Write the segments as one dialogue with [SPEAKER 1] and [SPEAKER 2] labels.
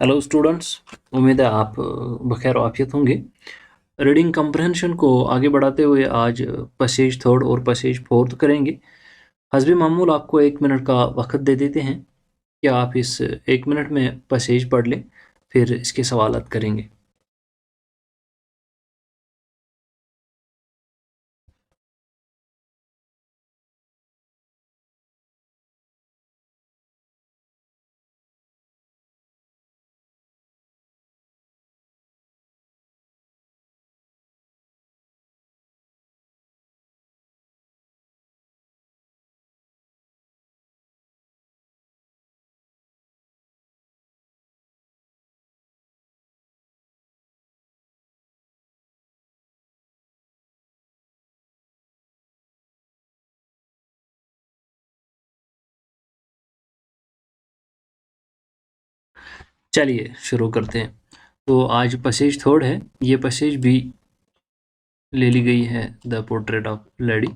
[SPEAKER 1] Hello students, उम्मीद है आप बखैर आफियत होंगे। रीडिंग कंप्रहेंशन को आगे बढ़ाते हुए आज पैसेज थर्ड और पैसेज फोर्थ करेंगे। हस्बी मामूल आपको 1 मिनट का वक्त दे देते हैं कि आप इस 1 मिनट में पैसेज पढ़ लें, फिर इसके सवालात करेंगे। चलिए शुरू करते हैं। तो आज पैसेज थर्ड है। ये पैसेज भी ले ली गई है द पोर्ट्रेट ऑफ लेडी।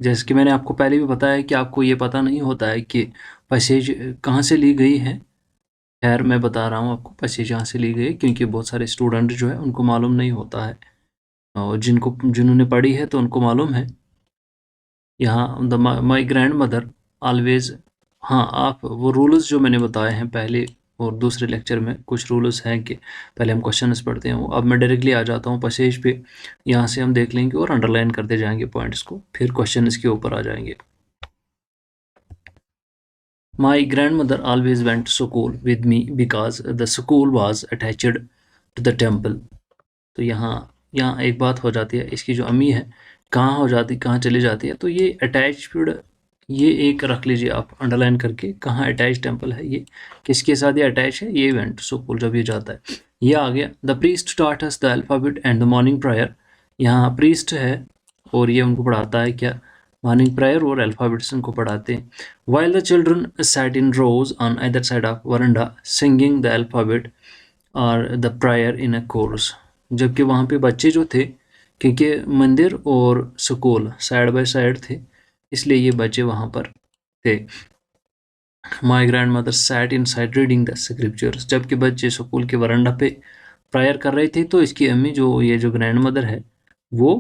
[SPEAKER 1] जैसे कि मैंने आपको पहले भी बताया कि आपको ये पता नहीं होता है कि पैसेज कहाँ से ली गई है। खैर मैं बता रहा हूँ आपको पैसेज यहाँ से ली गई है, क्योंकि बहुत सारे स्टूडेंट जो है उनको मालूम नहीं होता है, और जिन्होंने पढ़ी है तो उनको मालूम है। यहाँ the my grand mother always, हाँ आप वो रूल्स जो मैंने बताए हैं पहले और दूसरे लेक्चर में, कुछ रूल्स हैं कि पहले हम क्वेश्चंस पढ़ते हैं। वो अब मैं डायरेक्टली आ जाता हूँ पैसेज पे। यहाँ से हम देख लेंगे और अंडरलाइन करते जाएंगे पॉइंट्स को, फिर क्वेश्चन इसके ऊपर आ जाएंगे। My grandmother always went to school with me because the school was attached to the temple. तो यहाँ यहाँ एक बात हो जाती है, इसकी जो अम्मी है कहाँ हो जाती, कहाँ चली जाती है, तो ये अटैच्ड, ये एक रख लीजिए आप अंडरलाइन करके, कहाँ अटैच टेम्पल है, ये किसके साथ ये अटैच है, ये वेंट स्कूल जब ये जाता है। ये आ गया the priest taught us the alphabet and the morning prayer. यहाँ प्रीस्ट है और ये उनको पढ़ाता है क्या, मॉर्निंग प्रेयर और अल्फाबेट्स उनको पढ़ाते हैं। While the children sat in rows on other side of veranda singing the alphabet और the prayer in a chorus. जबकि वहाँ पे बच्चे जो थे, क्योंकि मंदिर और स्कूल साइड बाय साइड थे, इसलिए ये बच्चे वहाँ पर थे। My grand mother sat in side reading the scriptures. जबकि बच्चे स्कूल के वरंडा पे प्रायर कर रहे थे, तो इसकी अम्मी जो ये जो ग्रैंड मदर है वो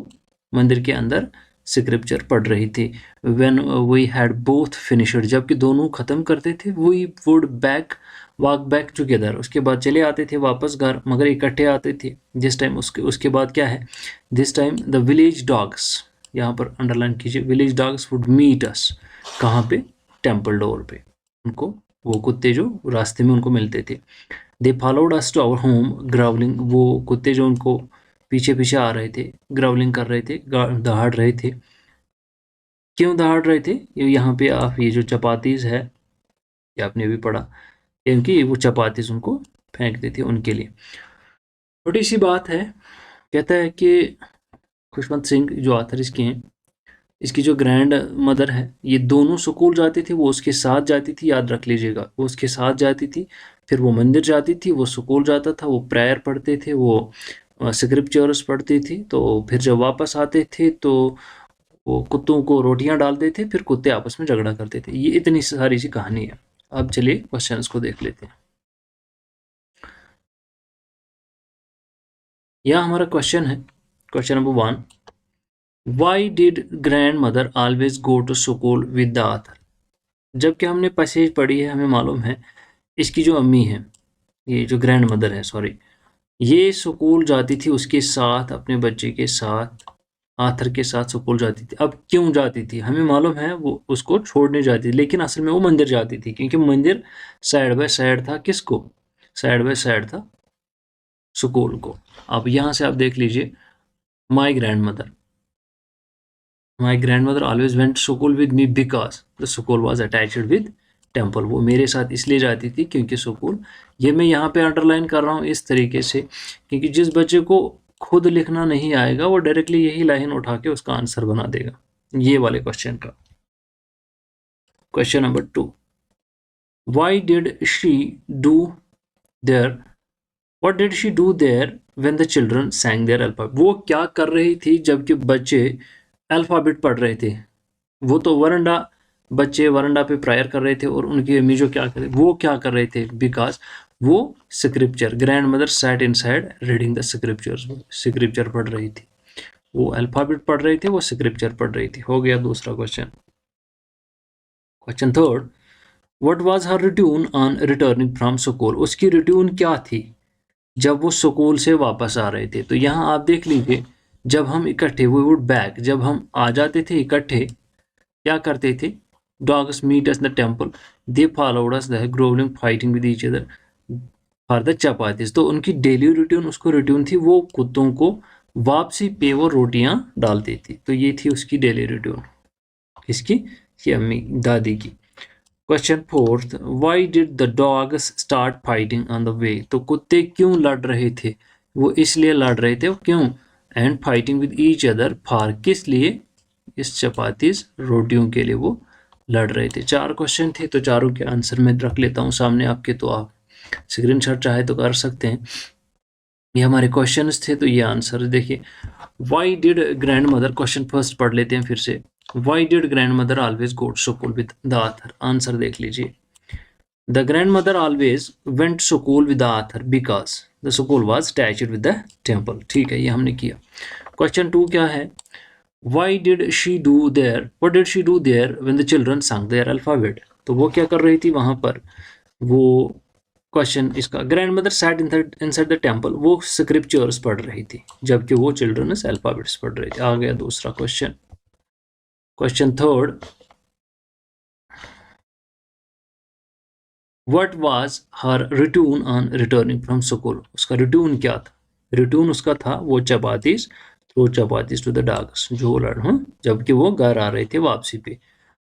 [SPEAKER 1] मंदिर के अंदर स्क्रिप्चर पढ़ रही थी। When we had both finished, जबकि दोनों ख़त्म करते थे, we would walk back together, उसके बाद चले आते थे वापस घर, मगर इकट्ठे आते थे। दिस टाइम उसके बाद क्या है, this time the village dogs, यहाँ पर अंडरलाइन कीजिए, village dogs would meet us, कहाँ पे, टेम्पल डोर पे। उनको वो कुत्ते जो रास्ते में उनको मिलते थे। They followed us to our home growling, वो कुत्ते जो उनको पीछे पीछे आ रहे थे, ग्राउलिंग कर रहे थे, दहाड़ रहे थे। क्यों दहाड़ रहे थे, यहाँ पे आप ये जो चपातीज है, ये आपने भी पढ़ा, क्योंकि वो चपातीज उनको फेंकते थे उनके लिए। छोटी सी बात है, कहता है कि खुशवंत सिंह जो ऑथर इसके हैं, इसकी जो ग्रैंड मदर है, ये दोनों स्कूल जाती थी, वो उसके साथ जाती थी, याद रख लीजिएगा, वो उसके साथ जाती थी, फिर वो मंदिर जाती थी, वो स्कूल जाता था, वो प्रेयर पढ़ते थे, वो स्क्रिप्चर्स पढ़ती थी, तो फिर जब वापस आते थे तो वो कुत्तों को रोटियां डालते थे, फिर कुत्ते आपस में झगड़ा करते थे। ये इतनी सारी सी कहानी है। अब चलिए क्वेश्चंस को देख लेते हैं। यहाँ हमारा क्वेश्चन है, question number 1, why did grandmother always go to school with the author. जबकि हमने पैसेज पढ़ी है, हमें मालूम है इसकी जो अम्मी है, ये जो ग्रैंड मदर है सॉरी, ये स्कूल जाती थी उसके साथ, अपने बच्चे के साथ, आथर के साथ स्कूल जाती थी। अब क्यों जाती थी, हमें मालूम है वो उसको छोड़ने जाती थी, लेकिन असल में वो मंदिर जाती थी, क्योंकि मंदिर साइड बाय साइड था, किसको, साइड बाय साइड था स्कूल को। अब यहाँ से आप देख लीजिए, my grand mother, my grand mother always went school with me because the school was attached with temple. वो मेरे साथ इसलिए जाती थी क्योंकि स्कूल, ये मैं यहाँ पे अंडरलाइन कर रहा हूँ इस तरीके से, क्योंकि जिस बच्चे को खुद लिखना नहीं आएगा वो डायरेक्टली यही लाइन उठा के उसका आंसर बना देगा, ये वाले क्वेश्चन का। Question number 2, why did she do there, what did she do there when the children sang their alphabet. वो क्या कर रही थी जबकि बच्चे अल्फाबेट पढ़ रहे थे। वो तो बच्चे वरंडा पे प्रायर कर रहे थे, और उनकी अम्मी जो क्या कर रहे, वो क्या कर रहे थे, बिकॉज वो scripture, grandmother sat inside reading the scriptures, scripture पढ़ रही थी, वो अल्फाबेट पढ़ रही थी, वो स्क्रिप्चर पढ़ रही थी। हो गया दूसरा question. Question third, what was her routine on returning from school, उसकी रूटीन क्या थी जब वो स्कूल से वापस आ रहे थे। तो यहाँ आप देख लीजिए, जब हम इकट्ठे, वी वुड बैक, जब हम आ जाते थे इकट्ठे, क्या करते थे, dogs meet us the temple, they followed us the growling fighting with each other for the chapatis. तो उनकी डेली रूटीन, उसको रूटीन थी, वो कुत्तों को वापसी पे वो रोटियां डालती थी। तो ये थी उसकी डेली रूटीन, किसकी, ये अम्मी दादी की। Question fourth, why did the dogs start fighting on the way, तो कुत्ते क्यों लड़ रहे थे, वो इसलिए लड़ रहे थे, क्यों, and fighting with each other for, किस लिए, इस चपातीस रोटियों के लिए वो लड़ रहे थे। चार क्वेश्चन थे, तो चारों के आंसर मैं रख लेता हूँ सामने आपके, तो आप स्क्रीनशॉट चाहे तो कर सकते हैं। ये हमारे क्वेश्चंस थे, तो ये आंसर देखिए। Why did grandmother, question first पढ़ लेते हैं फिर से। Why did grandmother always go to school with the author, answer देख लीजिए। The grandmother always went school with the author because the school was attached with the temple. ठीक है, ये हमने किया। क्वेश्चन टू क्या है, why did she do there, what did she do there when the children sang there alphabet, तो वो क्या कर रही थी वहां पर, वो क्वेश्चन इसका, grandmother sat inside the temple, वो स्क्रिप्चर्स पढ़ रही थी, जबकि वो चिल्ड्रन अल्फाबेट्स पढ़ रहे थे। आ गया दूसरा question. Question third, what was her routine on returning from school, उसका रिटून क्या था, रिटून उसका था वो chapatis, throw chapatis to the dogs, जो जबकि वो घर आ रहे थे वापसी पे।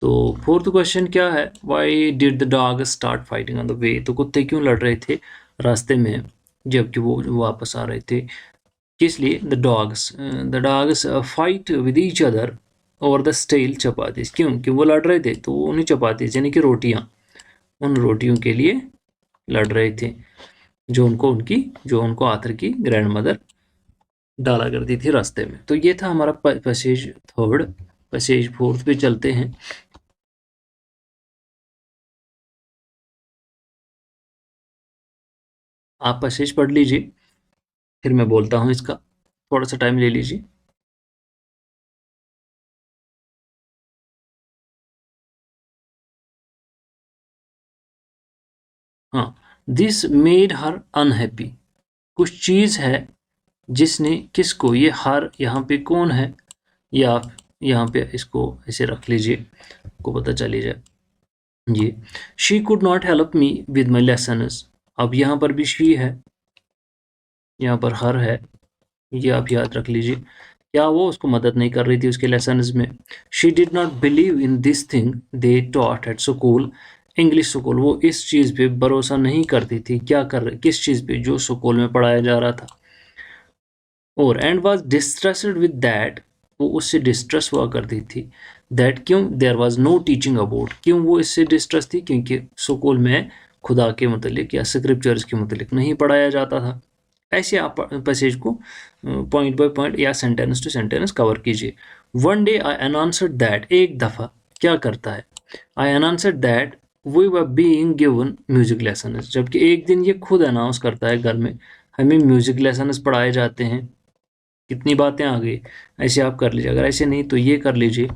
[SPEAKER 1] तो फोर्थ क्वेश्चन क्या है, why did the dog start fighting on the way, तो कुत्ते क्यों लड़ रहे थे रास्ते में जबकि वो वापस आ रहे थे, किस लिए, the dogs fight with each other over the stale chapatis, क्यों वो लड़ रहे थे, तो उन्हीं चपातीस यानी कि रोटियां, उन रोटियों के लिए लड़ रहे थे, जो उनको आथर की ग्रैंड मदर डाला करती थी रास्ते में। तो ये था हमारा पैसेज थर्ड। पैसेज फोर्थ पे चलते हैं। आप पैसेज पढ़ लीजिए, फिर मैं बोलता हूँ इसका, थोड़ा सा टाइम ले लीजिए। हाँ, दिस मेड हर अनहैप्पी, कुछ चीज़ है जिसने किसको, ये हर यहाँ पे कौन है, या आप यहाँ पे इसको ऐसे रख लीजिए, आपको पता चली जाए। ये she could not help me with my lessons, अब यहाँ पर भी शी है, यहाँ पर हर है, ये आप याद रख लीजिए। क्या वो उसको मदद नहीं कर रही थी उसके लेसन्स में। She did not believe in this thing they taught at school, English school, वो इस चीज़ पे भरोसा नहीं करती थी, क्या कर रही, किस चीज़ पे, जो स्कूल में पढ़ाया जा रहा था। और and was distressed with that, वो उससे डिस्ट्रेस हुआ करती थी, दैट क्यों, there was no teaching about, क्यों वो इससे डिस्ट्रेस थी, क्योंकि स्कूल में खुदा के मुतलिक या स्क्रिप्चर्स के मुतलिक नहीं पढ़ाया जाता था। ऐसे आप पैसेज को पॉइंट बाय पॉइंट या सेंटेंस टू सेंटेंस कवर कीजिए। One day I announced that, एक दफ़ा क्या करता है, I announced that we were being given music lessons, जबकि एक दिन ये खुद अनाउंस करता है घर में हमें म्यूजिक लेसन्स पढ़ाए जाते हैं। कितनी बातें आ गई, ऐसे आप कर लीजिए, अगर ऐसे नहीं तो ये कर लीजिए।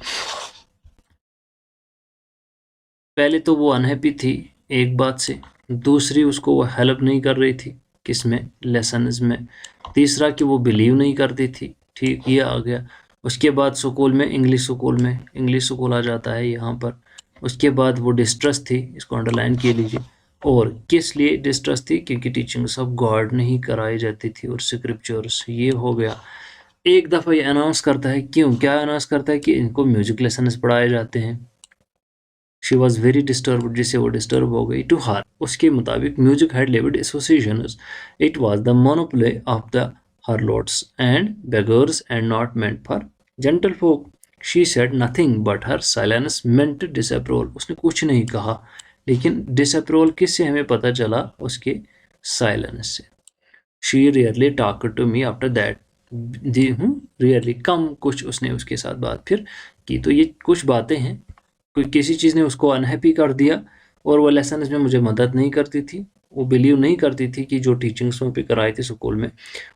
[SPEAKER 1] पहले तो वो अनहैप्पी थी एक बात से, दूसरी उसको वो हेल्प नहीं कर रही थी किसमें, लेसन्स में, तीसरा कि वो बिलीव नहीं करती थी, ठीक, ये आ गया। उसके बाद स्कूल में, इंग्लिश स्कूल आ जाता है यहाँ पर। उसके बाद वो डिस्ट्रेस थी, इसको अंडरलाइन किए लीजिए। और किस लिए डिस्ट्रेस थी, क्योंकि टीचिंग्स ऑफ गॉड नहीं कराई जाती थी और स्क्रिप्चर्स, ये हो गया। एक दफ़ा ये अनाउंस करता है, क्यों, क्या अनाउंस करता है, कि इनको म्यूजिक लेसन्स पढ़ाए जाते हैं। शी वॉज वेरी डिस्टर्ब, जिससे वो डिस्टर्ब हो गई। टू हर, उसके मुताबिक music had lewd association, it was the monopoly of the harlots and beggars and not meant for gentlefolk. She said nothing but her silence meant disapproval. उसने कुछ नहीं कहा, लेकिन disapproval किससे हमें पता चला, उसके silence से। She rarely talked to me after that. rarely, कम कुछ उसने उसके साथ बात फिर की। तो ये कुछ बातें हैं, कोई किसी चीज़ ने उसको अनहैप्पी कर दिया और वो लेसन में मुझे मदद नहीं करती थी, वो बिलीव नहीं करती थी कि जो टीचिंग्स वहाँ पे कराई थी स्कूल में,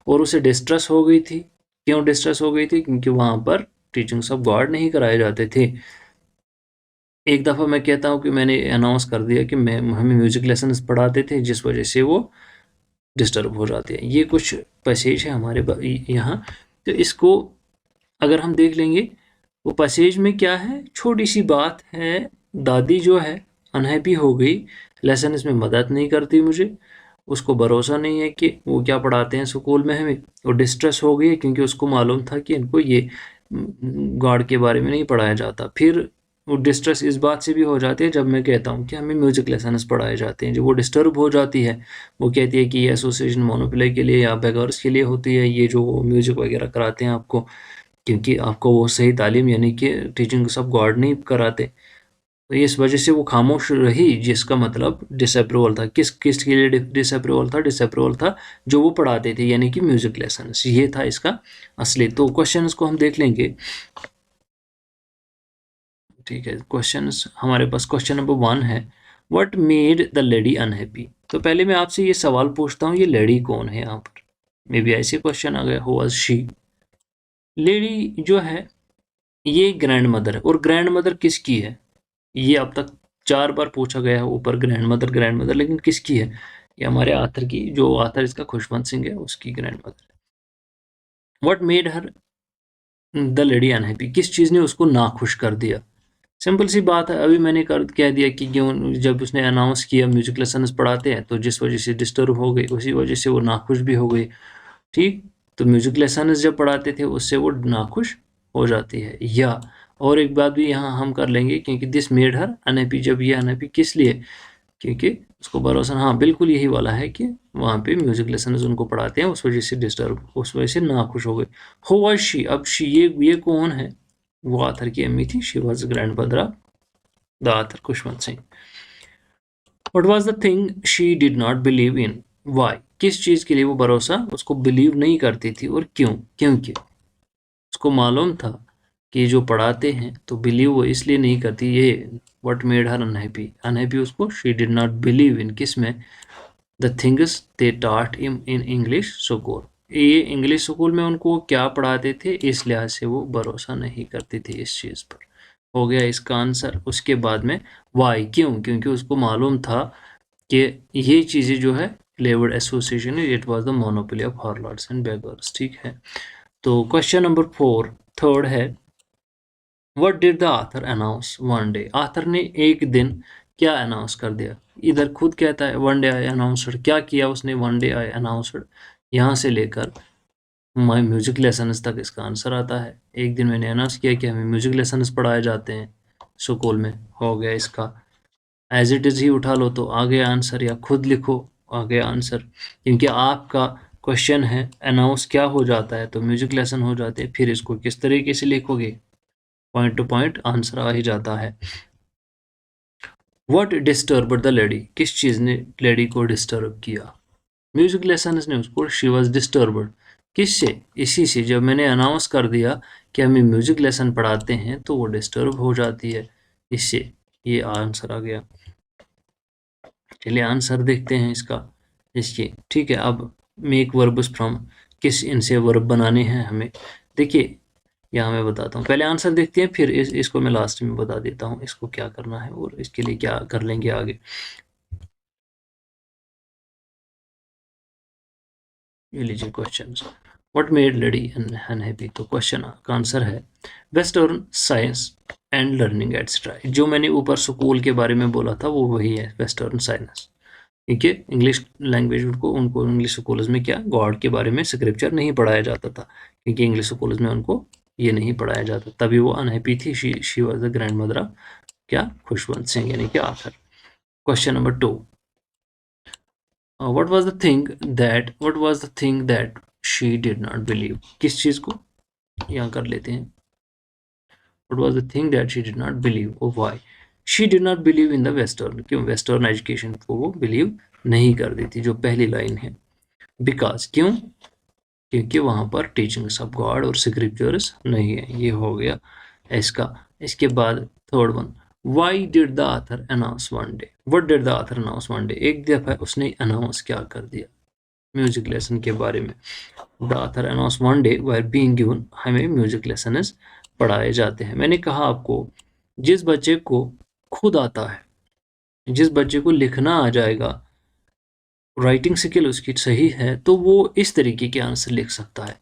[SPEAKER 1] और उसे डिस्ट्रेस हो गई थी। क्यों डिस्ट्रेस हो गई थी? क्योंकि वहाँ पर टीचिंग्स ऑफ गॉड नहीं कराए जाते थे। एक दफ़ा मैं कहता हूँ कि मैंने अनाउंस कर दिया कि हमें म्यूज़िक लेसन्स पढ़ाते थे, जिस वजह से वो डिस्टर्ब हो जाते हैं। ये कुछ पैसेज है हमारे यहाँ, तो इसको अगर हम देख लेंगे, वो पैसेज में क्या है, छोटी सी बात है, दादी जो है अनहैप्पी हो गई, लेसन इसमें मदद नहीं करती मुझे, उसको भरोसा नहीं है कि वो क्या पढ़ाते हैं स्कूल में हमें, वो डिस्ट्रेस हो गई क्योंकि उसको मालूम था कि इनको ये गॉड के बारे में नहीं पढ़ाया जाता। फिर वो डिस्ट्रेस इस बात से भी हो जाती है जब मैं कहता हूँ कि हमें म्यूज़िक लेसन्स पढ़ाए जाते हैं। जब वो डिस्टर्ब हो जाती है, वो कहती है कि ये एसोसिएशन मोनोप्ले के लिए या बेगर्स के लिए होती है, ये जो म्यूज़िक वगैरह कराते हैं आपको, क्योंकि आपको वो सही तालीम यानी कि टीचिंग्स ऑफ गॉड नहीं कराते। तो इस वजह से वो खामोश रही, जिसका मतलब डिसअप्रूवल था। किस के लिए डिसअप्रूवल था? डिसअप्रूवल था जो वो पढ़ाते थे, यानी कि म्यूज़िक लेसन्स। ये था इसका असली। तो क्वेश्चंस को हम देख लेंगे, ठीक है। क्वेश्चंस हमारे पास, क्वेश्चन नंबर 1 है, what made the lady unhappy. तो पहले मैं आपसे ये सवाल पूछता हूँ, ये लेडी कौन है यहाँ पर? मे बी ऐसे क्वेश्चन आ गया, हु वाज शी। लेडी जो है ये ग्रैंड मदर है, और ग्रैंड मदर किसकी है? ये अब तक 4 बार पूछा गया है ऊपर, ग्रैंड मदर, लेकिन किसकी है? ये हमारे आथर की, जो आथर इसका खुशवंत सिंह है, उसकी ग्रैंड मदर है। What made her the lady unhappy, किस चीज़ ने उसको नाखुश कर दिया? सिंपल सी बात है, अभी मैंने कह दिया कि क्यों, जब उसने अनाउंस किया म्यूजिक लेसन्स पढ़ाते हैं, तो जिस वजह से डिस्टर्ब हो गई, उसी वजह से वो नाखुश भी हो गई। ठीक, तो म्यूजिक लेसन्स जब पढ़ाते थे उससे वो नाखुश हो जाती है। या और एक बात भी यहाँ हम कर लेंगे, क्योंकि दिस मेड हर अनहैप्पी, जब ये अनहैप्पी किस लिए, क्योंकि उसको भरोसा, हाँ बिल्कुल यही वाला है कि वहाँ पे म्यूजिक लेसन्स उनको पढ़ाते हैं, उस वजह से डिस्टर्ब, उस वजह से नाखुश हो गई। हु वाज शी, अब शी ये कौन है? वो आथर की अम्मी थी, she was grandmother of the author Khushwant Singh. What was the thing she did not believe in, why, किस चीज़ के लिए वो भरोसा उसको बिलीव नहीं करती थी, और क्यों? क्योंकि उसको मालूम था कि जो पढ़ाते हैं, तो बिलीव वो इसलिए नहीं करती। ये what made her unhappy, unhappy उसको, she did not believe in, किस में? The things they taught in English school, ये इंग्लिश स्कूल में उनको क्या पढ़ाते थे, इस लिहाज से वो भरोसा नहीं करती थी इस चीज़ पर। हो गया इसका आंसर। उसके बाद में वाई, क्यों? क्योंकि उसको मालूम था कि ये चीज़ें जो है lewd association, it was the monopoly of harlots and beggars. ठीक है, तो क्वेश्चन नंबर 4 थर्ड है, what did the author announce one day, author ने एक दिन क्या अनाउंस कर दिया? इधर खुद कहता है वन डे आई अनाउंसड, क्या किया उसने? One day I announced. यहाँ से लेकर माई म्यूजिक लेसन्स तक इसका आंसर आता है। एक दिन मैंने अनाउंस किया कि हमें म्यूजिक लेसन्स पढ़ाए जाते हैं स्कूल में। हो गया इसका, एज इट इज़ ही उठा लो तो आ गया आंसर, या खुद लिखो आ गया आंसर। क्योंकि आपका क्वेश्चन है अनाउंस क्या हो जाता है, तो म्यूजिक लेसन हो जाते हैं, फिर इसको किस तरीके से लिखोगे, पॉइंट टू पॉइंट आंसर आ ही जाता है। व्हाट डिस्टर्ब द लेडी, किस चीज़ ने लेडी को डिस्टर्ब किया? म्यूजिक लेसन ने उसको, शी वॉज डिस्टर्ब्ड, किससे? इसी से, जब मैंने अनाउंस कर दिया कि हमें म्यूजिक लेसन पढ़ाते हैं, तो वो डिस्टर्ब हो जाती है इससे। ये आंसर आ गया। चलिए आंसर देखते हैं इसका, इसके। ठीक है, अब मेक वर्ब्स फ्रॉम, किस इनसे वर्ब बनाने हैं हमें। देखिए यहाँ मैं बताता हूँ, पहले आंसर देखते हैं, फिर इसको मैं लास्ट में बता देता हूँ इसको क्या करना है और इसके लिए क्या कर लेंगे आगे। ये लीजिए question, what made lady unhappy, तो क्वेश्चन का आंसर है western science and learning etcetera. जो मैंने ऊपर स्कूल के बारे में बोला था वो वही है, वेस्टर्न साइंस। ठीक है, इंग्लिश लैंग्वेज उनको इंग्लिश स्कूल्स में क्या, गॉड के बारे में स्क्रिप्चर नहीं पढ़ाया जाता था, क्योंकि इंग्लिश स्कूल्स में उनको ये नहीं पढ़ाया जाता, तभी वो अनहैप्पी थी। She was the grandmother of क्या, खुशवंत सिंह, यानी कि author. Question number 2, what was the thing that she did not believe, किस चीज को यहाँ कर लेते हैं, what was the thing that she did not believe, और why she did not believe in the western, क्यों वेस्टर्न एजुकेशन को वो बिलीव नहीं कर देती, जो पहली लाइन है। बिकॉज, क्यों? क्योंकि वहाँ पर टीचिंग्स ऑफ गॉड और स्क्रिप्चर्स नहीं है। ये हो गया इसका। इसके बाद third one, why did the author announce one day, what did the author announce one day, एक दफ़ा उसने अनाउंस क्या कर दिया म्यूजिक लेसन के बारे में। The author announce one day were being given, हमें म्यूजिक लेसन्स पढ़ाए जाते हैं। मैंने कहा आपको जिस बच्चे को खुद आता है, जिस बच्चे को लिखना आ जाएगा, राइटिंग स्किल उसकी सही है, तो वो इस तरीके के आंसर लिख सकता है।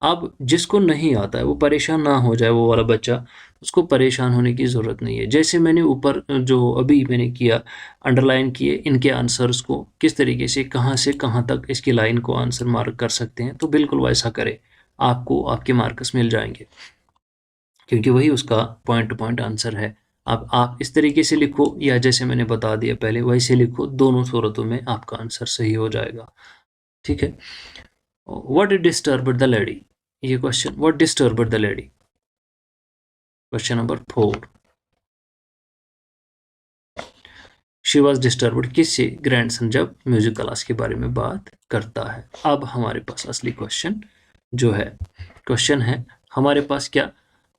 [SPEAKER 1] अब जिसको नहीं आता है वो परेशान ना हो जाए, वो वाला बच्चा, उसको परेशान होने की ज़रूरत नहीं है। जैसे मैंने ऊपर जो अभी मैंने किया, अंडरलाइन किए इनके आंसर्स को, किस तरीके से कहाँ तक इसकी लाइन को आंसर मार्क कर सकते हैं, तो बिल्कुल वैसा करें, आपको आपके मार्क्स मिल जाएंगे, क्योंकि वही उसका पॉइंट टू पॉइंट आंसर है। अब आप इस तरीके से लिखो या जैसे मैंने बता दिया पहले वैसे लिखो, दोनों सूरतों में आपका आंसर सही हो जाएगा। ठीक है। What disturbed the lady, ये question, what disturbed the lady, question number 4। She was disturbed किससे, ग्रैंडसन, जब म्यूजिक क्लास के बारे में बात करता है। अब हमारे पास असली क्वेश्चन जो है, क्वेश्चन है हमारे पास क्या,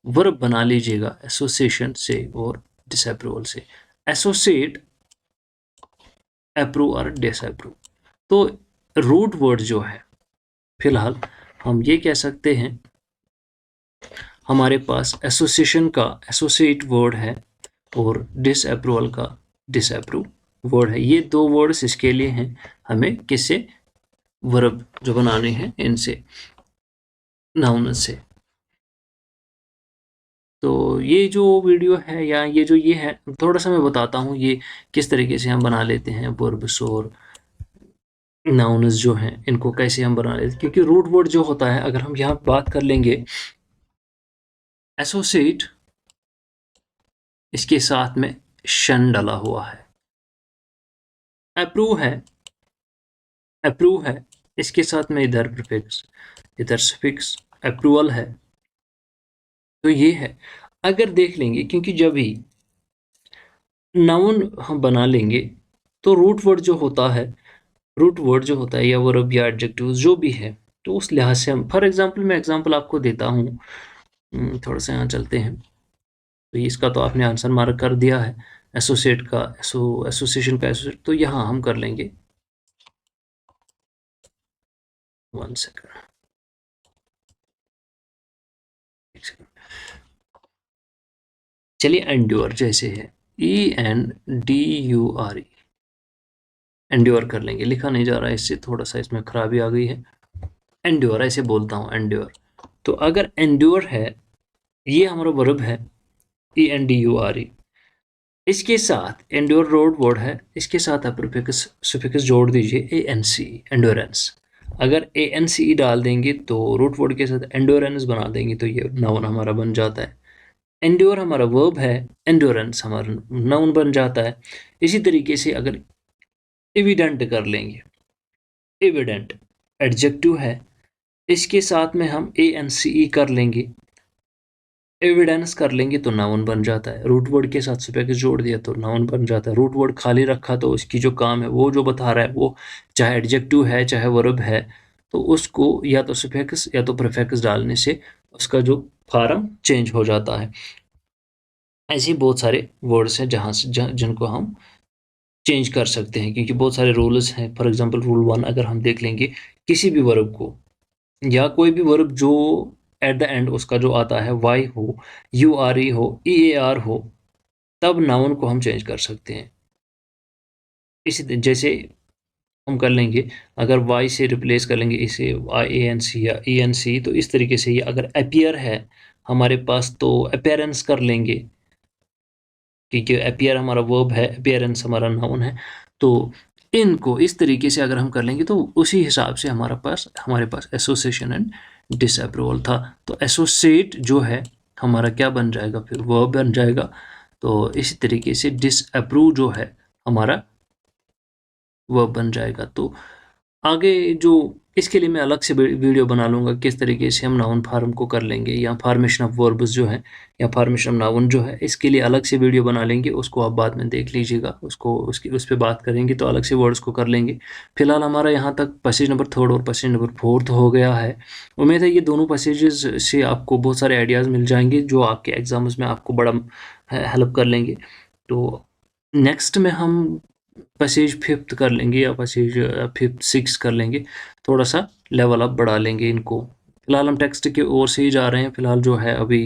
[SPEAKER 1] वर्ब बना लीजिएगा एसोसिएशन से और डिसअप्रूवल से। एसोसिएट, अप्रूव और डिसअप्रूव। तो रूट वर्ड जो है, फिलहाल हम ये कह सकते हैं हमारे पास एसोसिएशन का एसोसिएट वर्ड है और डिसअप्रूवल का डिसअप्रूव वर्ड है। ये दो वर्ड्स इसके लिए हैं, हमें किससे, वर्ब जो बनाने हैं इनसे, नाउन से। तो ये जो वीडियो है या ये जो ये है, थोड़ा सा मैं बताता हूँ ये किस तरीके से हम बना लेते हैं वर्ब्स और नाउन्स जो हैं, इनको कैसे हम बना लेते हैं। क्योंकि रूट वर्ड जो होता है, अगर हम यहाँ बात कर लेंगे एसोसिएट, इसके साथ में शन डला हुआ है। अप्रूव है, अप्रूव है, इसके साथ में इधर प्रीफिक्स, इधर सफिक्स, अप्रूवल है। तो ये है, अगर देख लेंगे, क्योंकि जब भी नाउन हम बना लेंगे तो रूट वर्ड जो होता है, रूट वर्ड जो होता है या वर्ब या एडजेक्टिव जो भी है, तो उस लिहाज से हम, फॉर एग्जांपल मैं एग्जांपल आपको देता हूँ, थोड़ा सा यहाँ चलते हैं। तो इसका तो आपने आंसर मार्क कर दिया है, एसोसिएट का एसोसिएशन का एसोसिएट, तो यहाँ हम कर लेंगे, 1 सेकंड, चलिए एंड्योर जैसे है, ENDURE, एंड्योर कर लेंगे। लिखा नहीं जा रहा है, इससे थोड़ा सा इसमें खराबी आ गई है। एंड्योर ऐसे बोलता हूँ, एंड्योर। तो अगर एंड्योर है, ये हमारा वर्ब है, ENDURE, इसके साथ एंड्योर रोड वर्ड है, इसके साथ आप प्रीफिक्स सुफिक्स जोड़ दीजिए ANCE, एंड्योरेंस। अगर ANCE डाल देंगे तो रूट वर्ड के साथ एंड्योरेंस बना देंगे, तो ये नाउन हमारा बन जाता है। एंड्योर हमारा वर्ब है, एंड्योरेंस हमारा नाउन बन जाता है। इसी तरीके से अगर एविडेंट कर लेंगे, एविडेंट एडजेक्टिव है, इसके साथ में हम ANCE कर लेंगे, एविडेंस कर लेंगे, तो नाउन बन जाता है। रूट वर्ड के साथ सुफिक्स जोड़ दिया तो नाउन बन जाता है। रूट वर्ड खाली रखा तो उसकी जो काम है वो जो बता रहा है, वो चाहे एडजेक्टिव है चाहे वर्ब है, तो उसको या तो सुफिक्स या तो प्रीफिक्स डालने से उसका जो फॉर्म चेंज हो जाता है। ऐसे बहुत सारे वर्ड्स हैं जिनको हम चेंज कर सकते हैं, क्योंकि बहुत सारे रूल्स हैं। फॉर एग्जांपल रूल 1 अगर हम देख लेंगे, किसी भी वर्ब को या कोई भी वर्ब जो एट द एंड उसका जो आता है वाई हो, URE हो, EAR हो, तब नाउन को हम चेंज कर सकते हैं। इसी जैसे हम कर लेंगे, अगर वाई से रिप्लेस कर लेंगे इसे IANC या ENC, तो इस तरीके से ये अगर अपीयर है हमारे पास तो अपीयरेंस कर लेंगे, क्योंकि अपीयर हमारा वर्ब है, अपीयरेंस हमारा नाउन है। तो इनको इस तरीके से अगर हम कर लेंगे तो उसी हिसाब से हमारे पास एसोसिएशन एंड डिसअप्रूवल था। तो एसोसिएट जो है हमारा क्या बन जाएगा, फिर वर्ब बन जाएगा। तो इसी तरीके से डिसअप्रूव जो है हमारा वर्ब बन जाएगा। तो आगे जो इसके लिए मैं अलग से वीडियो बना लूँगा, किस तरीके से हम नाउन फार्म को कर लेंगे, या फॉर्मेशन ऑफ वर्ब्स जो है या फॉर्मेशन ऑफ नाउन जो है, इसके लिए अलग से वीडियो बना लेंगे। उसको आप बाद में देख लीजिएगा, उस पर बात करेंगे तो अलग से वर्ड्स को कर लेंगे। फिलहाल हमारा यहाँ तक पैसेज नंबर 3 और पैसेज नंबर 4 हो गया है। उम्मीद है ये दोनों पैसेजेस से आपको बहुत सारे आइडियाज़ मिल जाएंगे जो आपके एग्जाम्स में आपको बड़ा हेल्प कर लेंगे। तो नेक्स्ट में हम पैसेज 5th कर लेंगे या पैसेज 5th 6 कर लेंगे, थोड़ा सा लेवल अप बढ़ा लेंगे इनको। फिलहाल हम टेक्स्ट की ओर से ही जा रहे हैं। फिलहाल जो है अभी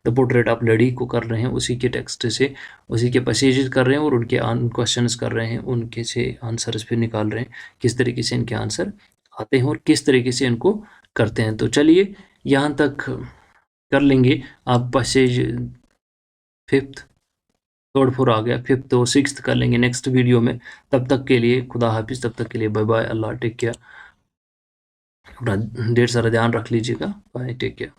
[SPEAKER 1] द पोर्ट्रेट ऑफ लेडी को कर रहे हैं, उसी के टेक्स्ट से उसी के पैसेजेस कर रहे हैं और उनके क्वेश्चंस कर रहे हैं, उनके से आंसर्स फिर निकाल रहे हैं, किस तरीके से इनके आंसर आते हैं और किस तरीके से इनको करते हैं। तो चलिए यहाँ तक कर लेंगे। आप पैसेज 5th 3rd 4 आ गया, 5th और 6th कर लेंगे नेक्स्ट वीडियो में। तब तक के लिए खुदा हाफिज़, तब तक के लिए बाय बाय, अल्लाह टेक केयर। अपना ढेर सारा ध्यान रख लीजिएगा, बाय, टेक केयर।